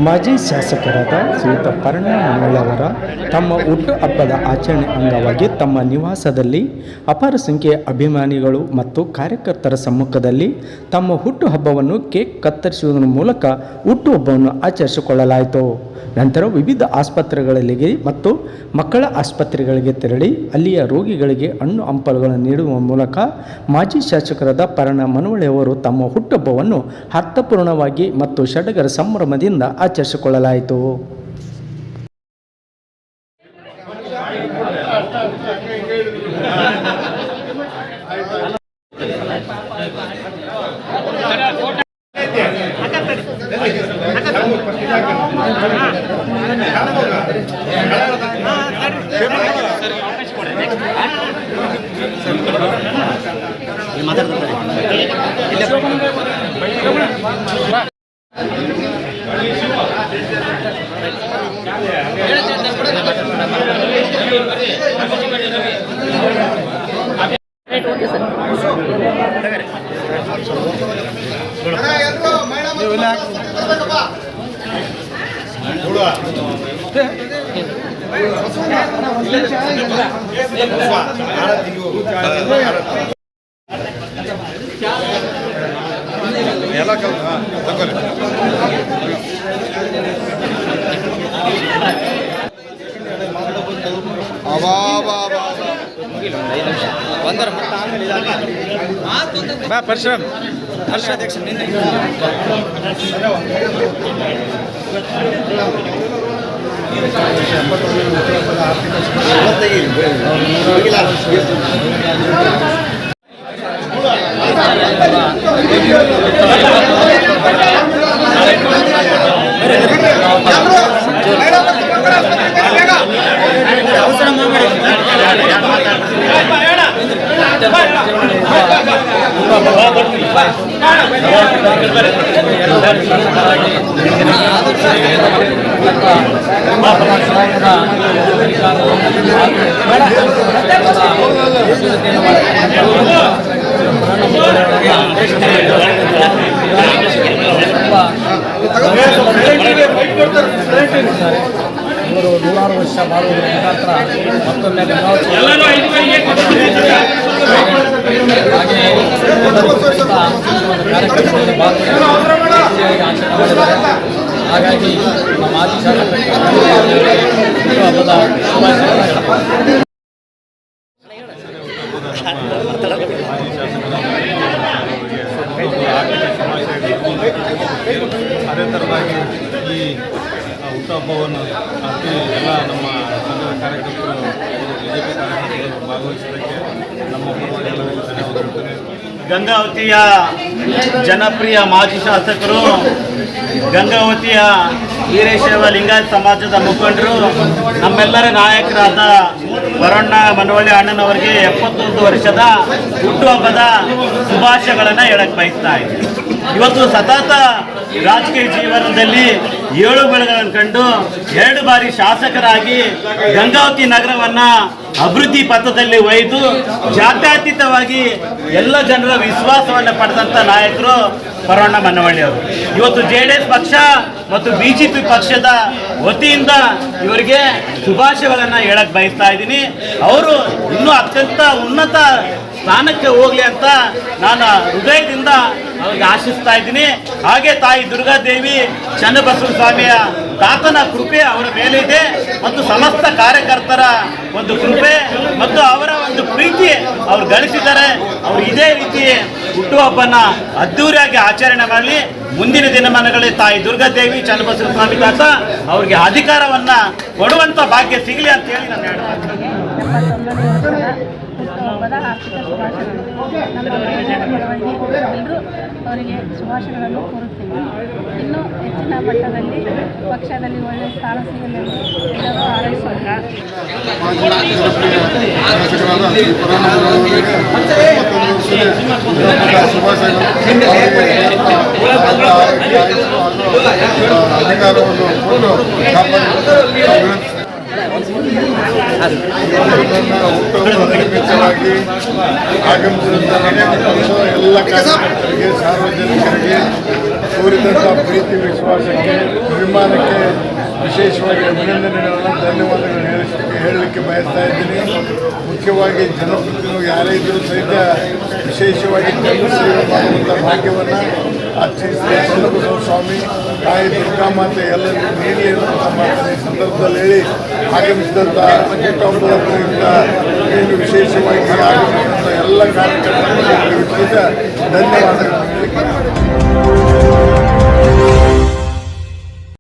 ಮಾಜಿ ಶಾಸಕರಾದ ಶ್ರೀಯುತ ಪರಣ್ಣ ಮನವಳ್ಳಿಯವರ ತಮ್ಮ ಹುಟ್ಟುಹಬ್ಬದ ಆಚರಣೆ ಅಂಗವಾಗಿ ತಮ್ಮ ನಿವಾಸದಲ್ಲಿ ಅಪಾರ ಸಂಖ್ಯೆಯ ಅಭಿಮಾನಿಗಳು ಮತ್ತು ಕಾರ್ಯಕರ್ತರ ಸಮ್ಮುಖದಲ್ಲಿ ತಮ್ಮ ಹುಟ್ಟುಹಬ್ಬವನ್ನು ಕೇಕ್ ಕತ್ತರಿಸುವುದರ ಮೂಲಕ ಹುಟ್ಟುಹಬ್ಬವನ್ನು ಆಚರಿಸಿಕೊಳ್ಳಲಾಯಿತು. ನಂತರ ವಿವಿಧ ಆಸ್ಪತ್ರೆಗಳಿಗೆ ಮತ್ತು ಮಕ್ಕಳ ಆಸ್ಪತ್ರೆಗಳಿಗೆ ತೆರಳಿ ಅಲ್ಲಿಯ ರೋಗಿಗಳಿಗೆ ಹಣ್ಣು ಹಂಪಲುಗಳನ್ನು ನೀಡುವ ಮೂಲಕ ಮಾಜಿ ಶಾಸಕರಾದ ಪರಣ್ಣ ಮನವಳ್ಳಿಯವರು ತಮ್ಮ ಹುಟ್ಟುಹಬ್ಬವನ್ನು ಅರ್ಥಪೂರ್ಣವಾಗಿ ಮತ್ತು ಸಡಗರ ಸಂಭ್ರಮದಿಂದ ಆಚರಿಸಿಕೊಳ್ಳಲಾಯಿತು. ಪರಿಶ್ರಮ ಹರ್ಷಾಧ್ಯಕ್ಷ ಇವರು 100 ವರ್ಷ ಬಾಳುವುದರ ಮುಖಾಂತರ ಮತ್ತೊಮ್ಮೆ ಕಾರ್ಯಕ್ರಮದಲ್ಲಿ ಭಾಗವಹಿಸಿ ಆಚರಣೆ ಮಾಡಿದ್ದಾರೆ. ಹಾಗಾಗಿ ನಮ್ಮ ಮಾಜಿ ಶಾಸಕರಿಗೆ ಹಬ್ಬದ ಶುಭಾಶಯಗಳು. ಅದೇ ಥರವಾಗಿ ಈ ಹುಟ್ಟುಹಬ್ಬವನ್ನು ಅತಿ ಎಲ್ಲ ನಮ್ಮ ಸಂಘದ ಕಾರ್ಯಕರ್ತರು ಬಿಜೆಪಿ ಕಾರ್ಯಕರ್ತರು ಭಾಗವಹಿಸಿದ್ದಕ್ಕೆ ನಮ್ಮ ಪರವಾಗಿ ಎಲ್ಲರಿಗೂ ಧನ್ಯವಾದಗಳು. ಗಂಗಾವತಿಯ ಜನಪ್ರಿಯ ಮಾಜಿ ಶಾಸಕರು, ಗಂಗಾವತಿಯ ವೀರಶೈವ ಲಿಂಗಾಯತ ಸಮಾಜದ ಮುಖಂಡರು, ನಮ್ಮೆಲ್ಲರ ನಾಯಕರಾದ ಪರಣ್ಣ ಮನವಳ್ಳಿ ಅಣ್ಣನವರಿಗೆ 71 ವರ್ಷದ ಹುಟ್ಟುಹಬ್ಬದ ಶುಭಾಶಯಗಳನ್ನು ಹೇಳಕ್ಕೆ ಬಯಸ್ತಾ ಇದ್ದೀನಿ. ಇವತ್ತು ಸತತ ರಾಜಕೀಯ ಜೀವನದಲ್ಲಿ 7 ಬೆಳೆಗಳನ್ನು ಕಂಡು 2 ಬಾರಿ ಶಾಸಕರಾಗಿ ಗಂಗಾವತಿ ನಗರವನ್ನು ಅಭಿವೃದ್ಧಿ ಪಥದಲ್ಲಿ ಒಯ್ದು ಜಾತ್ಯತೀತವಾಗಿ ಎಲ್ಲ ಜನರ ವಿಶ್ವಾಸವನ್ನು ಪಡೆದಂಥ ನಾಯಕರು ಪರಣ್ಣ ಮನವಳ್ಳಿ ಅವರು. ಇವತ್ತು JDS ಪಕ್ಷ ಮತ್ತು BJP ಪಕ್ಷದ ವತಿಯಿಂದ ಇವರಿಗೆ ಶುಭಾಶಯಗಳನ್ನು ಹೇಳಕ್ಕೆ ಬಯಸ್ತಾ ಇದ್ದೀನಿ. ಅವರು ಇನ್ನೂ ಅತ್ಯಂತ ಉನ್ನತ ಸ್ಥಾನಕ್ಕೆ ಹೋಗಲಿ ಅಂತ ನಾನು ಹೃದಯದಿಂದ ಅವ್ರಿಗೆ ಆಶಿಸ್ತಾ ಇದ್ದೀನಿ. ಹಾಗೆ ತಾಯಿ ದುರ್ಗಾದೇವಿ ಚನ್ನಬಸವ ಸ್ವಾಮಿಯ ತಾತನ ಕೃಪೆ ಅವರ ಮೇಲೆ ಇದೆ ಮತ್ತು ಸಮಸ್ತ ಕಾರ್ಯಕರ್ತರ ಒಂದು ಕೃಪೆ ಮತ್ತು ಅವರ ಒಂದು ಪ್ರೀತಿ ಅವ್ರು ಗಳಿಸಿದ್ದಾರೆ. ಅವರು ಇದೇ ರೀತಿ ಹುಟ್ಟುಹಬ್ಬನ ಅದ್ದೂರಿಯಾಗಿ ಆಚರಣೆ ಮಾಡಲಿ. ಮುಂದಿನ ದಿನಮಾನಗಳಲ್ಲಿ ತಾಯಿ ದುರ್ಗಾದೇವಿ ಚನ್ನಬಸವ ಸ್ವಾಮಿ ತಾತ ಅವ್ರಿಗೆ ಅಧಿಕಾರವನ್ನ ಕೊಡುವಂತ ಭಾಗ್ಯ ಸಿಗಲಿ ಅಂತ ಹೇಳಿ ನಾನು ಹೇಳ್ತೀನಿ. ಹುಟ್ಟುಹಬ್ಬದ ಆರ್ಥಿಕ ಶುಭಾಶಯಗಳು. ಎಲ್ಲರೂ ಅವರಿಗೆ ಶುಭಾಶಯಗಳನ್ನು ಕೋರುತ್ತೇವೆ. ಇನ್ನೂ ಹೆಚ್ಚಿನ ಮಟ್ಟದಲ್ಲಿ ಪಕ್ಷದಲ್ಲಿ ಒಳ್ಳೆಯ ಸ್ಥಾನ ಸಿಗಲಿ ಎಲ್ಲರೂ ಹಾರೈಸೋಣ. ಅಧಿಕಾರವನ್ನು ಕೊಟ್ಟು ಹುಟ್ಟುಹಬ್ಬವಾಗಿ ಆಗಮಿಸಿದಂಥ ಎಲ್ಲ ಕಾರ್ಯಕರ್ತರಿಗೆ, ಸಾರ್ವಜನಿಕರಿಗೆ ತೋರಿದಂಥ ಪ್ರೀತಿ ವಿಶ್ವಾಸಕ್ಕೆ ಅಭಿಮಾನಕ್ಕೆ ವಿಶೇಷವಾಗಿ ಅಭಿನಂದನೆಗಳನ್ನು ಧನ್ಯವಾದಗಳನ್ನು ಹೇಳಲಿಕ್ಕೆ ಬಯಸ್ತಾ ಇದ್ದೀನಿ. ಮುಖ್ಯವಾಗಿ ಜನಪ್ರತಿನಿಧಿಗಳು ಯಾರೇ ಇದ್ದರೂ ಸಹಿತ ವಿಶೇಷವಾಗಿ ಜನಸೇವೆ ಮಾಡುವಂಥ ಭಾಗ್ಯವನ್ನು ಆ ಶ್ರೀ ಚನ್ನಬಸವ ಸ್ವಾಮಿ ತಾಯಿ ದುರ್ಗಾಮಾತೆ ಎಲ್ಲರಿಗೂ ನೀಡಲಿ ಅನ್ನುವಂಥ ಮಾತನ್ನು ಈ ಸಂದರ್ಭದಲ್ಲಿ ಹೇಳಿ ಆಗಮಿಸಿದಂಥ ಹುಟ್ಟುಹಬ್ಬದ ಪ್ರಯುಕ್ತ ಏನು ವಿಶೇಷವಾಗಿ ಆಗಮಿಸಿದಂಥ ಎಲ್ಲ ಕಾರ್ಯಕರ್ತರಿಗೆ ಸಹಿತ ಧನ್ಯವಾದಗಳನ್ನು ಹೇಳಲಿಕ್ಕೆ